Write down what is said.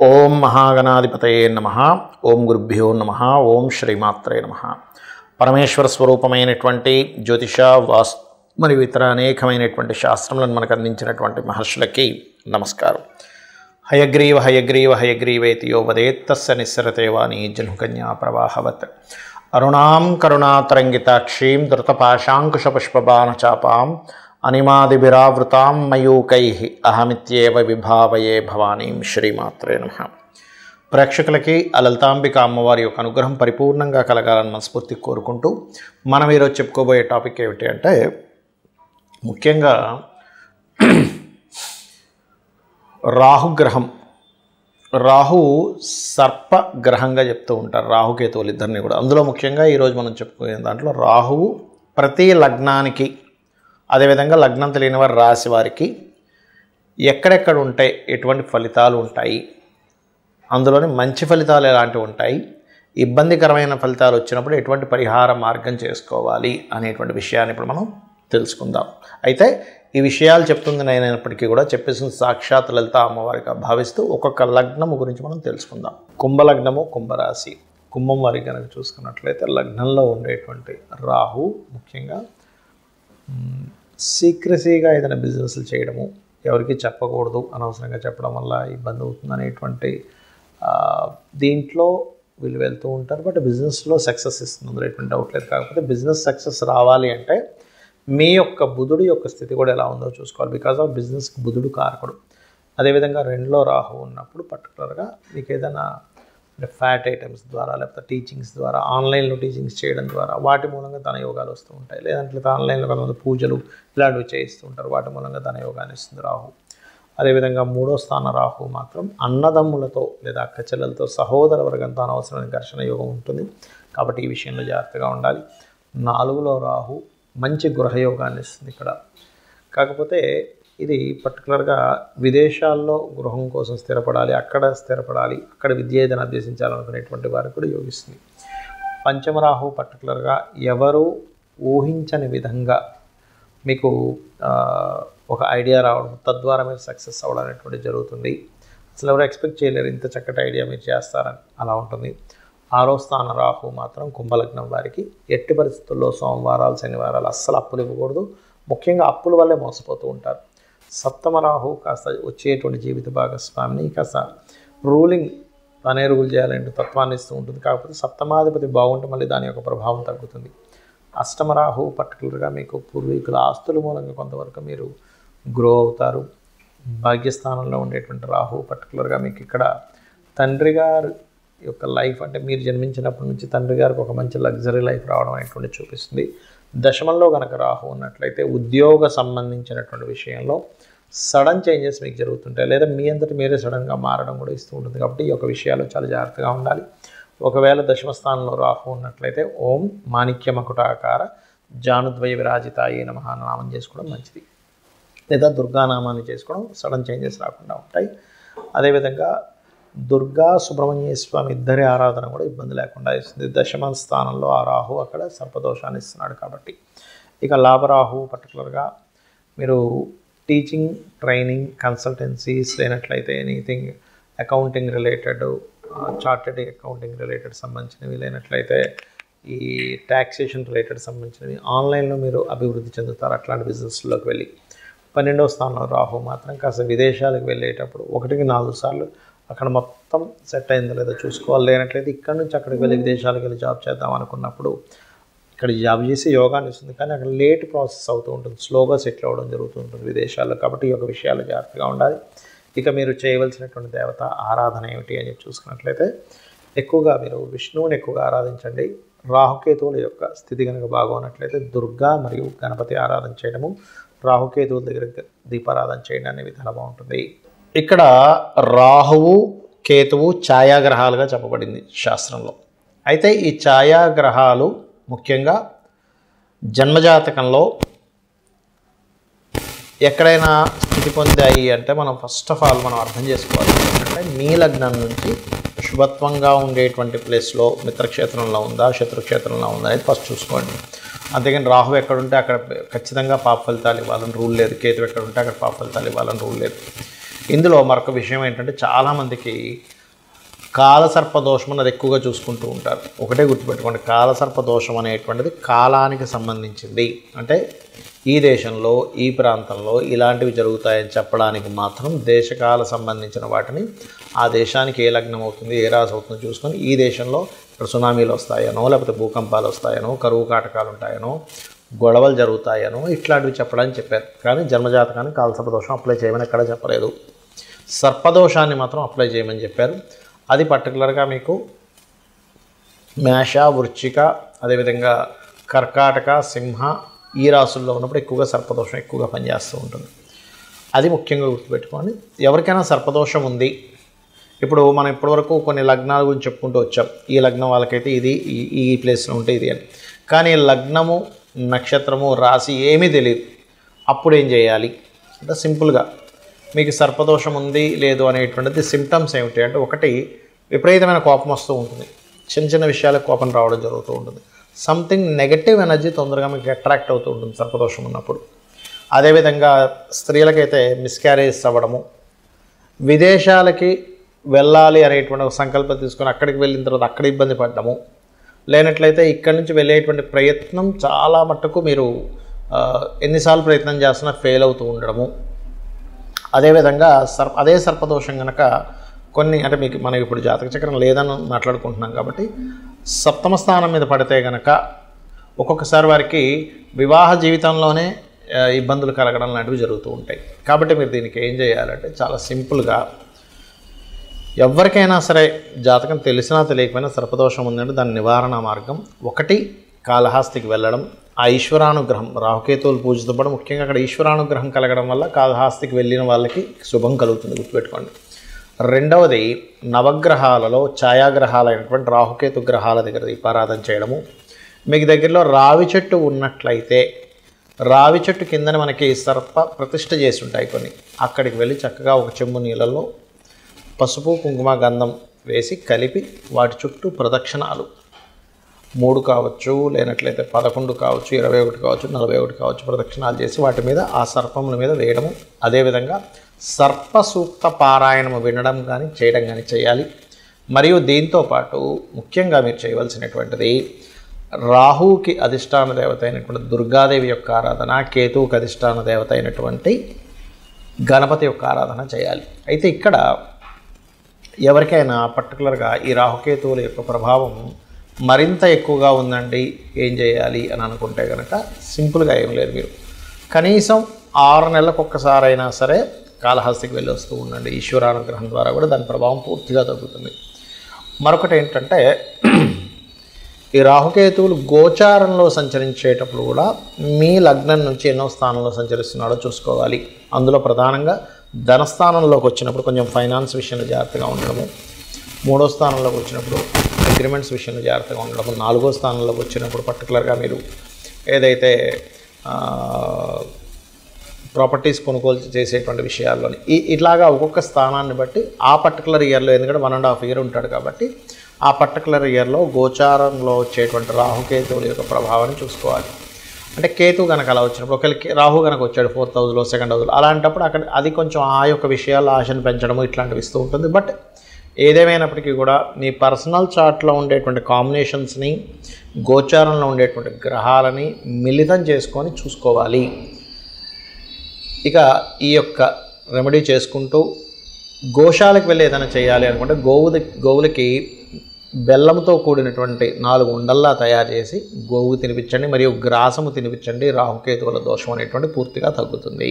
ఓం మహాగణాధిపతయే నమః. ఓం గురుభ్యో నమః. ఓం శ్రీమాత్రే నమః. పరమేశ్వర స్వరూపమైనటువంటి జ్యోతిష వాస్తు మరియు ఇతర అనేకమైనటువంటి శాస్త్రములను మనకు అందించినటువంటి మహర్షులకి నమస్కారం. హయగ్రీవ హయగ్రీవ హయగ్రీవేతి యో వదేత్తస్య నిస్సరతే వాణి జన్మకన్యా ప్రవాహవత్ అరుణాం కరుణాతరంగితాక్షీం ధృతపాశాంకుశపుష్పబాణచాపాం అనిమాదిభిరావృతాం మయూకైః అహమిత్యేవ విభావయే భవానీం. శ్రీమాత్రే నమః. ప్రేక్షకులకి ఆ లలితాంబిక అమ్మవారి యొక్క అనుగ్రహం పరిపూర్ణంగా కలగాలని మనస్ఫూర్తి కోరుకుంటూ మనం ఈరోజు చెప్పుకోబోయే టాపిక్ ఏమిటి అంటే, ముఖ్యంగా రాహుగ్రహం. రాహు సర్పగ్రహంగా చెప్తూ ఉంటారు, రాహుకేతువులు ఇద్దరిని కూడా. అందులో ముఖ్యంగా ఈరోజు మనం చెప్పుకునే దాంట్లో రాహువు ప్రతి లగ్నానికి, అదేవిధంగా లగ్నం తెలియని వారి రాశి వారికి ఎక్కడెక్కడ ఉంటాయి, ఎటువంటి ఫలితాలు ఉంటాయి, అందులోని మంచి ఫలితాలు ఎలాంటివి ఉంటాయి, ఇబ్బందికరమైన ఫలితాలు వచ్చినప్పుడు ఎటువంటి పరిహార మార్గం చేసుకోవాలి అనేటువంటి విషయాన్ని ఇప్పుడు మనం తెలుసుకుందాం. అయితే ఈ విషయాలు చెప్తుంది నేనైనప్పటికీ కూడా చెప్పేసిన సాక్షాత్ లలిత అమ్మవారిగా భావిస్తూ ఒక్కొక్క లగ్నము గురించి మనం తెలుసుకుందాం. కుంభలగ్నము, కుంభరాశి. కుంభం వారికి కనుక చూసుకున్నట్లయితే లగ్నంలో ఉండేటువంటి రాహు ముఖ్యంగా సీక్రెసీగా ఏదైనా బిజినెస్లు చేయడము, ఎవరికి చెప్పకూడదు, అనవసరంగా చెప్పడం వల్ల ఇబ్బంది అవుతుంది అనేటువంటి దీంట్లో వీళ్ళు వెళ్తూ ఉంటారు. బట్ బిజినెస్లో సక్సెస్ ఇస్తుంది, అందులో ఎటువంటి డౌట్ లేదు. కాకపోతే బిజినెస్ సక్సెస్ రావాలి అంటే మీ యొక్క బుధుడు యొక్క స్థితి కూడా ఎలా ఉందో చూసుకోవాలి. బికాజ్ ఆఫ్ బిజినెస్కి బుధుడు కారకుడు. అదేవిధంగా రెండులో రాహు ఉన్నప్పుడు పర్టికులర్గా మీకు ఏదైనా ఫ్యాట్ ఐటమ్స్ ద్వారా, లేకపోతే టీచింగ్స్ ద్వారా, ఆన్లైన్లో టీచింగ్స్ చేయడం ద్వారా వాటి మూలంగా ధన యోగాలు వస్తూ ఉంటాయి. లేదంటే ఆన్లైన్లో కొంతమంది పూజలు ఇలాంటివి చేయిస్తూ ఉంటారు, వాటి మూలంగా ధన యోగాన్ని ఇస్తుంది రాహు. అదేవిధంగా మూడో స్థాన రాహు మాత్రం అన్నదమ్ములతో లేదా అక్క చెల్లెలతో, సహోదర వర్గంతో అనవసరమైన ఘర్షణ యోగం ఉంటుంది. కాబట్టి ఈ విషయంలో జాగ్రత్తగా ఉండాలి. నాలుగులో రాహు మంచి గృహయోగాన్ని ఇస్తుంది ఇక్కడ. కాకపోతే ఇది పర్టికులర్గా విదేశాల్లో గృహం కోసం స్థిరపడాలి, అక్కడ స్థిరపడాలి, అక్కడ విద్య ఏదైనా అభ్యసించాలనుకునేటువంటి వారికి కూడా యోగిస్తుంది. పంచమరాహు పర్టికులర్గా ఎవరు ఊహించని విధంగా మీకు ఒక ఐడియా రావడం, తద్వారా మీరు సక్సెస్ అవ్వడం అనేటువంటి జరుగుతుంది. అసలు ఎవరు ఎక్స్పెక్ట్ చేయలేరు ఇంత చక్కటి ఐడియా మీరు చేస్తారని, అలా ఉంటుంది. ఆరో స్థాన రాహు మాత్రం కుంభలగ్నం వారికి ఎట్టి పరిస్థితుల్లో సోమవారాలు, శనివారాలు అస్సలు అప్పులు ఇవ్వకూడదు. ముఖ్యంగా అప్పుల వల్లే మోసపోతూ ఉంటారు. సప్తమ రాహు కాస్త వచ్చేటువంటి జీవిత భాగస్వామిని కాస్త రూలింగ్ తనే రూల్ చేయాలంటే తత్వాన్ని ఇస్తూ ఉంటుంది. కాకపోతే సప్తమాధిపతి బాగుంటే మళ్ళీ దాని యొక్క ప్రభావం తగ్గుతుంది. అష్టమ రాహు పర్టికులర్గా మీకు పూర్వీకుల ఆస్తుల మూలంగా కొంతవరకు మీరు గ్రో అవుతారు. భాగ్యస్థానంలో ఉండేటువంటి రాహు పర్టికులర్గా మీకు ఇక్కడ తండ్రి గారు యొక్క లైఫ్, అంటే మీరు జన్మించినప్పటి నుంచి తండ్రి గారికి ఒక మంచి లగ్జరీ లైఫ్ రావడం అనేటువంటి చూపిస్తుంది. దశమంలో కనుక రాహు ఉన్నట్లయితే ఉద్యోగ సంబంధించినటువంటి విషయంలో సడన్ చేంజెస్ మీకు జరుగుతుంటాయి, లేదా మీ అంతటి మీరే సడన్గా మారడం కూడా ఇస్తూ ఉంటుంది. కాబట్టి ఈ యొక్క విషయాలు చాలా జాగ్రత్తగా ఉండాలి. ఒకవేళ దశమ స్థానంలో రాహు ఉన్నట్లయితే ఓం మాణిక్య మకుటాకార జానుద్వయ విరాజితాయే నమః నామం చేసుకోవడం మంచిది, లేదా దుర్గానామాన్ని చేసుకోవడం సడన్ చేంజెస్ రాకుండా ఉంటాయి. అదేవిధంగా దుర్గా సుబ్రహ్మణ్య స్వామి ఇద్దరి ఆరాధన కూడా ఇబ్బంది లేకుండా ఇస్తుంది. దశమ స్థానంలో ఆ రాహు అక్కడ సర్పదోషాన్ని ఇస్తున్నాడు. కాబట్టి ఇక లాభరాహు పర్టికులర్గా మీరు టీచింగ్, ట్రైనింగ్, కన్సల్టెన్సీస్ లేనట్లయితే anything accounting related, chartered accounting related సంబంధించినవి, లేనట్లయితే ఈ ట్యాక్సేషన్ రిలేటెడ్ సంబంధించినవి ఆన్లైన్లో మీరు అభివృద్ధి చెందుతారు అట్లాంటి బిజినెస్లోకి వెళ్ళి. 12వ స్థానంలో రాహు మాత్రం కాస్త విదేశాలకు వెళ్ళేటప్పుడు 1కి 4 సార్లు అక్కడ మొత్తం సెట్ అయిందో లేదో చూసుకోవాలి. లేనట్లయితే ఇక్కడ నుంచి అక్కడికి వెళ్ళి విదేశాలకు వెళ్ళి జాబ్ చేద్దాం అనుకున్నప్పుడు ఇక్కడ జాబ్ చేసి యోగాన్ని ఇస్తుంది, కానీ అక్కడ లేట్ ప్రాసెస్ అవుతూ ఉంటుంది, స్లోగా సెటిల్ అవ్వడం జరుగుతూ ఉంటుంది విదేశాల్లో. కాబట్టి ఈ యొక్క విషయాలు జాగ్రత్తగా ఉండాలి. ఇక మీరు చేయవలసినటువంటి దేవత ఆరాధన ఏమిటి అని చూసుకున్నట్లయితే ఎక్కువగా మీరు విష్ణువుని ఎక్కువగా ఆరాధించండి. రాహుకేతువుల యొక్క స్థితి కనుక బాగున్నట్లయితే దుర్గా మరియు గణపతి ఆరాధన చేయడము, రాహుకేతువుల దగ్గర దీపారాధన చేయడం అనే విధానం బాగుంటుంది. ఇక్కడ రాహువు, కేతువు ఛాయాగ్రహాలుగా చెప్పబడింది శాస్త్రంలో. అయితే ఈ ఛాయాగ్రహాలు ముఖ్యంగా జన్మజాతకంలో ఎక్కడైనా స్థితి పొందాయి అంటే మనం ఫస్ట్ ఆఫ్ ఆల్ మనం అర్థం చేసుకోవాలి ఏంటంటే, మీ లగ్నం నుంచి శుభత్వంగా ఉండేటువంటి ప్లేస్లో మిత్రక్షేత్రంలో ఉందా, శత్రుక్షేత్రంలో ఉందా అనేది ఫస్ట్ చూసుకోండి. అంతేగాని రాహు ఎక్కడుంటే అక్కడ ఖచ్చితంగా పాప ఫలితాలు ఇవ్వాలని రూల్ లేదు, కేతు ఎక్కడుంటే అక్కడ పాప ఫలితాలు ఇవ్వాలని రూల్ లేదు. ఇందులో మరొక విషయం ఏంటంటే చాలామందికి కాలసర్పదోషం అన్నది ఎక్కువగా చూసుకుంటూ ఉంటారు. ఒకటే గుర్తుపెట్టుకోండి, కాలసర్పదోషం అనేటువంటిది కాలానికి సంబంధించింది. అంటే ఈ దేశంలో ఈ ప్రాంతంలో ఇలాంటివి జరుగుతాయని చెప్పడానికి మాత్రం దేశకాల సంబంధించిన వాటిని ఆ దేశానికి ఏ లగ్నం అవుతుంది, ఏ రాశి అవుతుందో చూసుకొని ఈ దేశంలో ఇప్పుడు సునామీలు వస్తాయనో, లేకపోతే భూకంపాలు వస్తాయనో, కరువు కాటకాలు ఉంటాయనో, గొడవలు జరుగుతాయనో ఇట్లాంటివి చెప్పడానికి చెప్పారు. కానీ జన్మజాతకానికి కాలసర్పదోషం అప్లై చేయమని ఎక్కడ చెప్పలేదు. సర్పదోషాన్ని మాత్రం అప్లై చేయమని చెప్పారు. అది పర్టికులర్గా మీకు మేష, వృశ్చిక, అదేవిధంగా కర్కాటక, సింహ ఈ రాసుల్లో ఉన్నప్పుడు ఎక్కువగా సర్పదోషం ఎక్కువగా పనిచేస్తూ ఉంటుంది. అది ముఖ్యంగా గుర్తుపెట్టుకోండి. ఎవరికైనా సర్పదోషం ఉంది, ఇప్పుడు మనం ఇప్పటివరకు కొన్ని లగ్నాల గురించి చెప్పుకుంటూ వచ్చాం. ఈ లగ్నం వాళ్ళకైతే ఇది ఈ ప్లేస్లో ఉంటే ఇది అని. కానీ లగ్నము, నక్షత్రము, రాశి ఏమీ తెలియదు. అప్పుడు ఏం చేయాలి అంటే సింపుల్గా మీకు సర్పదోషం ఉంది లేదు అనేటువంటిది సిమ్టమ్స్ ఏమిటి అంటే, ఒకటి విపరీతమైన కోపం వస్తూ ఉంటుంది. చిన్న చిన్న విషయాలకు కోపం రావడం జరుగుతూ ఉంటుంది. సంథింగ్ నెగటివ్ ఎనర్జీ తొందరగా మీకు అట్రాక్ట్ అవుతూ ఉంటుంది సర్పదోషం ఉన్నప్పుడు. అదేవిధంగా స్త్రీలకైతే మిస్క్యారేజ్ అవ్వడము, విదేశాలకి వెళ్ళాలి అనేటువంటి ఒక సంకల్పం తీసుకొని అక్కడికి వెళ్ళిన తర్వాత అక్కడ ఇబ్బంది పడడము, లేనట్లయితే ఇక్కడి నుంచి వెళ్ళేటువంటి ప్రయత్నం చాలా మట్టుకు మీరు ఎన్నిసార్లు ప్రయత్నం చేస్తున్నా ఫెయిల్ అవుతూ ఉండడము. అదేవిధంగా అదే సర్పదోషం కనుక కొన్ని అంటే మీకు మనం ఇప్పుడు జాతక చక్రం లేదని మాట్లాడుకుంటున్నాం కాబట్టి సప్తమ స్థానం మీద పడితే కనుక ఒక్కొక్కసారి వారికి వివాహ జీవితంలోనే ఇబ్బందులు కలగడం లాంటివి జరుగుతూ ఉంటాయి. కాబట్టి మీరు దీనికి ఏం చేయాలంటే చాలా సింపుల్గా ఎవరికైనా సరే జాతకం తెలిసినా తెలియకపోయినా సర్పదోషం ఉందంటే దాని నివారణ మార్గం ఒకటి కాళహస్తికి వెళ్ళడం. ఆ ఈశ్వరానుగ్రహం రాహుకేతువులు పూజతో పాటు ముఖ్యంగా అక్కడ ఈశ్వరానుగ్రహం కలగడం వల్ల కాళహస్తికి వెళ్ళిన వాళ్ళకి శుభం కలుగుతుంది, గుర్తుపెట్టుకోండి. రెండవది నవగ్రహాలలో ఛాయాగ్రహాలైనటువంటి రాహుకేతు గ్రహాల దగ్గర దీపారాధన చేయడము. మీకు దగ్గరలో రావి చెట్టు ఉన్నట్లయితే రావి చెట్టు కిందన మనకి సర్ప ప్రతిష్ఠ చేసి ఉంటాయి కొన్ని, అక్కడికి వెళ్ళి చక్కగా ఒక చెంబు నీళ్ళల్లో పసుపు, కుంకుమ, గంధం వేసి కలిపి వాటి చుట్టూ ప్రదక్షిణాలు 3 కావచ్చు, లేనట్లయితే 11 కావచ్చు, 21 కావచ్చు, 41 కావచ్చు ప్రదక్షిణాలు చేసి వాటి మీద ఆ సర్పముల మీద వేయడము. అదేవిధంగా సర్ప సూక్త పారాయణము వినడం కానీ చేయడం కానీ చేయాలి. మరియు దీంతోపాటు ముఖ్యంగా మీరు చేయవలసినటువంటిది రాహువుకి అధిష్టాన దేవత అయినటువంటి దుర్గాదేవి యొక్క ఆరాధన, కేతువుకి అధిష్టాన దేవత అయినటువంటి గణపతి యొక్క ఆరాధన చేయాలి. అయితే ఇక్కడ ఎవరికైనా పర్టికులర్గా ఈ రాహుకేతువుల యొక్క ప్రభావం మరింత ఎక్కువగా ఉందండి, ఏం చేయాలి అని అనుకుంటే కనుక సింపుల్గా ఏం లేదు, మీరు కనీసం 6 నెలలకు ఒక్కసారైనా సరే కాళహస్తికి వెళ్ళి వస్తూ ఉండండి. ఈశ్వరానుగ్రహం ద్వారా కూడా దాని ప్రభావం పూర్తిగా తగ్గుతుంది. మరొకటి ఏంటంటే ఈ రాహుకేతువులు గోచారంలో సంచరించేటప్పుడు కూడా మీ లగ్నం నుంచి ఎన్నో స్థానంలో సంచరిస్తున్నాడో చూసుకోవాలి. అందులో ప్రధానంగా ధనస్థానంలోకి వచ్చినప్పుడు కొంచెం ఫైనాన్స్ విషయంలో జాగ్రత్తగా ఉండడము, 3వ స్థానంలోకి వచ్చినప్పుడు అగ్రిమెంట్స్ విషయంలో జాగ్రత్తగా ఉండడము, 4వ స్థానంలోకి వచ్చినప్పుడు పర్టికులర్గా మీరు ఏదైతే ప్రాపర్టీస్ కొనుగోలు చేసేటువంటి విషయాల్లోని ఇట్లాగా ఒక్కొక్క స్థానాన్ని బట్టి ఆ పర్టికులర్ ఇయర్లో, ఎందుకంటే 1.5 ఇయర్ ఉంటాడు కాబట్టి ఆ పర్టికులర్ ఇయర్లో గోచారంలో వచ్చేటువంటి రాహుకేతువుల యొక్క ప్రభావాన్ని చూసుకోవాలి. అంటే కేతు కనుక అలా వచ్చినప్పుడు ఒకరికి రాహు కనుక వచ్చాడు 4th హౌస్లో, 2nd హౌస్లో, అలాంటప్పుడు అక్కడ అది కొంచెం ఆ యొక్క విషయాల్లో ఆశను పెంచడము ఇట్లాంటివి ఇస్తూ ఉంటుంది. బట్ ఏదేమైనప్పటికీ కూడా మీ పర్సనల్ చార్ట్లో ఉండేటువంటి కాంబినేషన్స్ని, గోచారంలో ఉండేటువంటి గ్రహాలని మిళితం చేసుకొని చూసుకోవాలి. ఇక ఈ యొక్క రెమెడీ చేసుకుంటూ గోశాలకు వెళ్ళి ఏదైనా చేయాలి అనుకుంటే గోవులకి బెల్లంతో కూడినటువంటి 4 ఉండల్లా తయారు చేసి గోవు తినిపించండి, మరియు గ్రాసము తినిపించండి. రాహుకేతువుల దోషం అనేటువంటి పూర్తిగా తగ్గుతుంది.